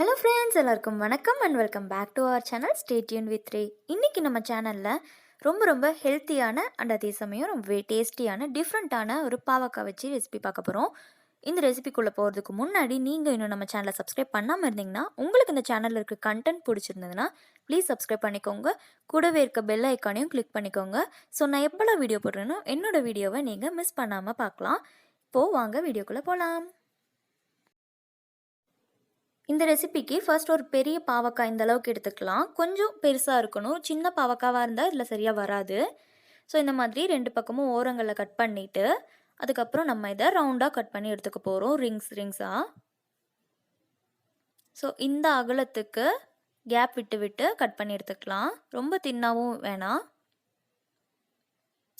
Hello friends, எல்லாருக்கும் வணக்கம் and welcome back to our channel. Stay tune with Ray. இன்றைக்கி நம்ம சேனலில் ரொம்ப ஹெல்த்தியான அண்ட் அதே சமயம் ரொம்ப டேஸ்டியான டிஃப்ரெண்ட்டான ஒரு பாவக்காய் வச்சு ரெசிபி பார்க்க போகிறோம். இந்த ரெசிபிக்குள்ளே போகிறதுக்கு முன்னாடி நீங்கள் இன்னும் நம்ம சேனலை சப்ஸ்கிரைப் பண்ணாமல் இருந்தீங்கன்னா, உங்களுக்கு இந்த சேனலில் இருக்க கண்டென்ட் பிடிச்சிருந்ததுன்னா ப்ளீஸ் சப்ஸ்கிரைப் பண்ணிக்கோங்க. கூடவே இருக்க பெல் ஐக்கானையும் கிளிக் பண்ணிக்கோங்க. ஸோ நான் எப்போல்லாம் வீடியோ போடுறேனோ என்னோடய வீடியோவை நீங்கள் மிஸ் பண்ணாமல் பார்க்கலாம். இப்போது வாங்க வீடியோக்குள்ளே போகலாம். இந்த ரெசிபிக்கு ஃபர்ஸ்ட் ஒரு பெரிய பாவக்காய் இந்த அளவுக்கு எடுத்துக்கலாம். கொஞ்சம் பெருசாக இருக்கணும். சின்ன பாவக்காவாக இருந்தால் இதில் சரியாக வராது. ஸோ இந்த மாதிரி 2 பக்கமும் ஓரங்களில் கட் பண்ணிவிட்டு அதுக்கப்புறம் நம்ம இதை ரவுண்டாக கட் பண்ணி எடுத்துக்க போகிறோம், ரிங்ஸாக. ஸோ இந்த அகலத்துக்கு கேப் விட்டு விட்டு கட் பண்ணி எடுத்துக்கலாம். ரொம்ப தின்னாவும் வேணாம்.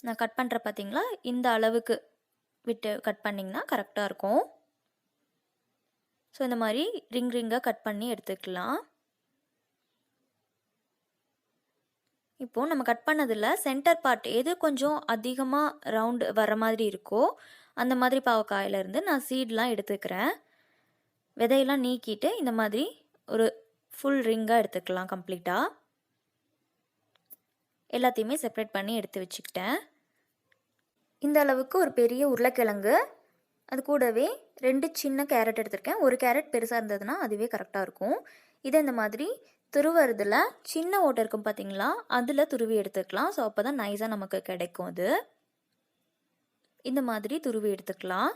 நான் கட் பண்ணுற பார்த்தீங்களா, இந்த அளவுக்கு விட்டு கட் பண்ணிங்கன்னா கரெக்டாக இருக்கும். ஸோ இந்த மாதிரி ரிங்காக கட் பண்ணி எடுத்துக்கலாம். இப்போது நம்ம கட் பண்ணதில் சென்டர் பார்ட் எது கொஞ்சம் அதிகமாக ரவுண்டு வர மாதிரி இருக்கோ அந்த மாதிரி பாவக்காயிலேருந்து நான் சீட்லாம் எடுத்துக்கிறேன். விதையெல்லாம் நீக்கிட்டு இந்த மாதிரி ஒரு ஃபுல் ரிங்காக எடுத்துக்கலாம். கம்ப்ளீட்டாக எல்லாத்தையுமே செப்ரேட் பண்ணி எடுத்து வச்சுக்கிட்டேன். இந்த அளவுக்கு ஒரு பெரிய உருளைக்கிழங்கு, அது கூடவே 2 சின்ன கேரட் எடுத்திருக்கேன். ஒரு கேரட் பெருசாக இருந்ததுன்னா அதுவே கரெக்டாக இருக்கும். இதை இந்த மாதிரி துருவறதுல சின்ன ஓட்டை இருக்கும் பார்த்தீங்களா, அதில் துருவி எடுத்துக்கலாம். ஸோ அப்போ தான் நைஸாக நமக்கு கிடைக்கும். அது இந்த மாதிரி துருவி எடுத்துக்கலாம்.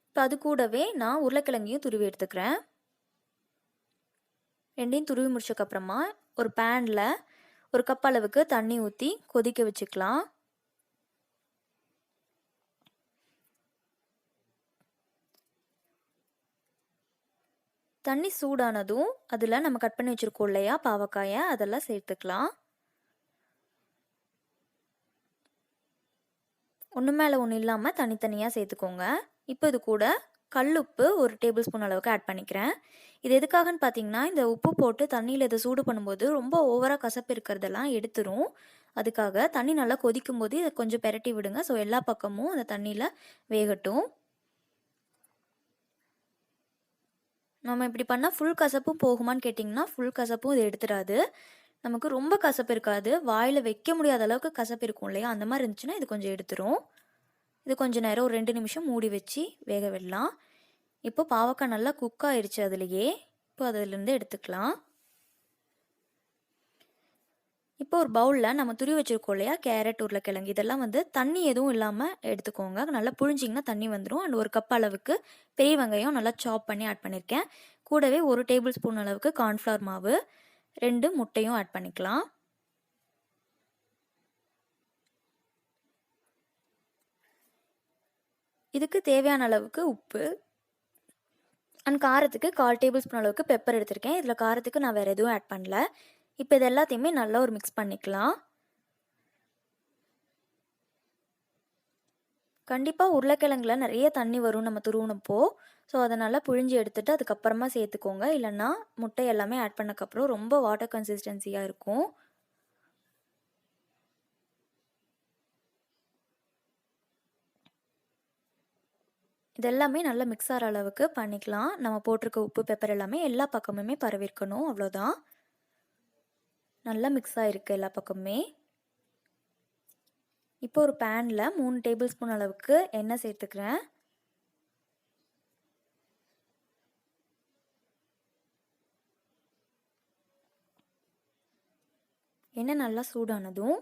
இப்போ அது கூடவே நான் உருளைக்கிழங்கையும் துருவி எடுத்துக்கிறேன். 2யும் துருவி முடிச்சதுக்கப்புறமா ஒரு பேனில் ஒரு கப் அளவுக்கு தண்ணி ஊற்றி கொதிக்க வச்சுக்கலாம். தண்ணி சூடானதும் அதில் நம்ம கட் பண்ணி வச்சுருக்கோம் இல்லையா பாவக்காயை, அதெல்லாம் சேர்த்துக்கலாம். ஒன்று மேலே ஒன்று இல்லாமல் தனித்தனியாக சேர்த்துக்கோங்க. இப்போ இது கூட கல்லுப்பு 1 டேபிள் ஸ்பூன் அளவுக்கு ஆட் பண்ணிக்கிறேன். இது எதுக்காகன்னு பார்த்தீங்கன்னா, இந்த உப்பு போட்டு தண்ணியில் இதை சூடு பண்ணும்போது ரொம்ப ஓவராக கசப்பு இருக்கிறதெல்லாம் எடுத்துரும். அதுக்காக தண்ணி நல்லா கொதிக்கும் போது இதை கொஞ்சம் பெரட்டி விடுங்க. ஸோ எல்லா பக்கமும் அந்த தண்ணியில் வேகட்டும். நம்ம இப்படி பண்ணால் ஃபுல் கசப்பும் போகுமான்னு கேட்டிங்கன்னா, ஃபுல் கசப்பும் இது எடுத்துடாது. நமக்கு ரொம்ப கசப்பு இருக்காது. வாயில் வைக்க முடியாத அளவுக்கு கசப்பு இருக்கும் இல்லையா, அந்த மாதிரி இருந்துச்சுன்னா இது கொஞ்சம் எடுத்துரும். இது கொஞ்சம் நேரம் ஒரு 2 நிமிஷம் மூடி வச்சு வேக விடலாம். இப்போ பாவக்காய் நல்லா குக் ஆயிடுச்சு அதுலேயே. இப்போ அதிலேருந்து எடுத்துக்கலாம். இப்போ ஒரு பவுலில் நம்ம துருவி வச்சுருக்கோம் இல்லையா கேரட், உருளைக்கிழங்கு, இதெல்லாம் தண்ணி எதுவும் இல்லாமல் எடுத்துக்கோங்க. நல்லா புழிஞ்சிங்கன்னா தண்ணி வந்துடும். அண்ட் 1 கப் அளவுக்கு பெரிய வெங்காயம் நல்லா சாப் பண்ணி ஆட் பண்ணியிருக்கேன். கூடவே 1 டேபிள் ஸ்பூன் அளவுக்கு கார்ன்ஃப்ளவர் மாவு, 2 முட்டையும் ஆட் பண்ணிக்கலாம். இதுக்கு தேவையான அளவுக்கு உப்பு அண்ட் காரத்துக்கு 1/4 டேபிள் ஸ்பூன் அளவுக்கு பெப்பர் எடுத்திருக்கேன். இதில் காரத்துக்கு நான் வேறு எதுவும் ஆட் பண்ணல. இப்போ இது எல்லாத்தையுமே நல்லா ஒரு மிக்ஸ் பண்ணிக்கலாம். கண்டிப்பாக உருளைக்கிழங்குல நிறைய தண்ணி வரும் நம்ம துருவினப்போ. ஸோ அதனால் புழிஞ்சி எடுத்துகிட்டு அதுக்கப்புறமா சேர்த்துக்கோங்க. இல்லைன்னா முட்டை எல்லாமே ஆட் பண்ணக்கப்புறம் ரொம்ப வாட்டர் கன்சிஸ்டன்சியாக இருக்கும். இதெல்லாமே நல்லா மிக்ஸ் ஆகிற அளவுக்கு பண்ணிக்கலாம். நம்ம போட்டிருக்க உப்பு, பெப்பர் எல்லாமே எல்லா பக்கமுமே பரவிருக்கணும். அவ்வளோதான். நல்லா மிக்ஸ் ஆகிருக்கு எல்லா பக்கமுமே. இப்போ ஒரு பேனில் 3 டேபிள் ஸ்பூன் அளவுக்கு எண்ணெய் சேர்த்துக்கிறேன். எண்ணெய் நல்லா சூடானதும்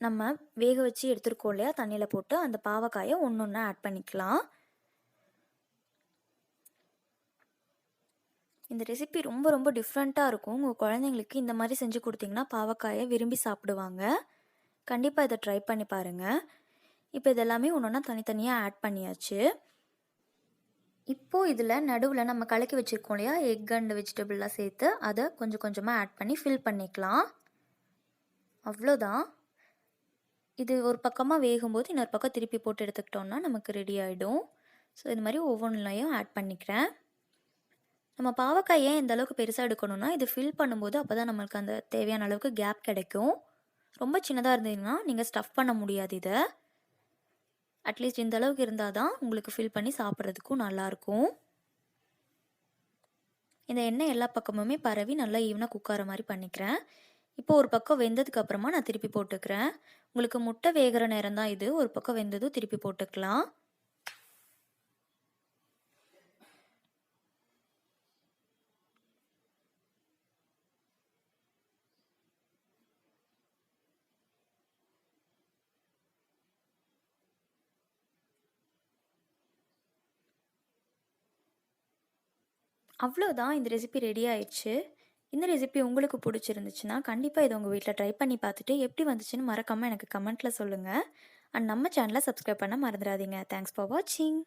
நம்ம வேக வச்சு எடுத்துருக்கோம் இல்லையா தண்ணியில் போட்டு, அந்த பாவக்காயை ஒன்று ஒன்றா ஆட் பண்ணிக்கலாம். இந்த ரெசிபி ரொம்ப டிஃப்ரெண்ட்டாக இருக்கும். உங்கள் குழந்தைங்களுக்கு இந்த மாதிரி செஞ்சு கொடுத்தீங்கன்னா பாவக்காயை விரும்பி சாப்பிடுவாங்க. கண்டிப்பாக இதை ட்ரை பண்ணி பாருங்கள். இப்போ இதெல்லாமே ஒன்று ஒன்றா தனித்தனியாக ஆட் பண்ணியாச்சு. இப்போது இதில் நடுவில் நம்ம கலக்கி வச்சுருக்கோம் இல்லையா எக் அண்ட் வெஜிடபிள்லாம் சேர்த்து, அதை கொஞ்சம் கொஞ்சமாக ஆட் பண்ணி ஃபில் பண்ணிக்கலாம். அவ்வளோதான். இது ஒரு பக்கமாக வேகும்போது இன்னொரு பக்கம் திருப்பி போட்டு எடுத்துக்கிட்டோன்னா நமக்கு ரெடி ஆகிடும். ஸோ இது மாதிரி ஒவ்வொன்றுலையும் ஆட் பண்ணிக்கிறேன். நம்ம பாவக்காய் ஏன் இந்த அளவுக்கு பெருசாக எடுக்கணும்னா, இது ஃபில் பண்ணும்போது அப்போ தான் நம்மளுக்கு அந்த தேவையான அளவுக்கு கேப் கிடைக்கும். ரொம்ப சின்னதாக இருந்ததுன்னா நீங்கள் ஸ்டஃப் பண்ண முடியாது. இதை அட்லீஸ்ட் இந்த அளவுக்கு இருந்தால் தான் உங்களுக்கு ஃபில் பண்ணி சாப்பிட்றதுக்கும் நல்லாயிருக்கும். இந்த எண்ணெய் எல்லா பக்கமுமே பரவி நல்லா ஈவனாக குக் ஆகிற மாதிரி பண்ணிக்கிறேன். இப்போ ஒரு பக்கம் வெந்ததுக்கு அப்புறமா நான் திருப்பி போட்டுக்கிறேன். உங்களுக்கு முட்டை வேகிற நேரம் தான் இது. ஒரு பக்கம் வெந்ததும் திருப்பி போட்டுக்கலாம். அவ்வளோதான், இந்த ரெசிபி ரெடி ஆயிடுச்சு. இந்த ரெசிபி உங்களுக்கு பிடிச்சிருந்துச்சுன்னா கண்டிப்பாக இதை உங்கள் வீட்டில் ட்ரை பண்ணி பார்த்துட்டு எப்படி வந்துச்சுன்னு மறக்காமல் எனக்கு கமெண்ட்டில் சொல்லுங்கள். அண்ட் நம்ம சேனலை சப்ஸ்கிரைப் பண்ண மறந்துடாதீங்க. தேங்க்ஸ் ஃபார் வாட்சிங்.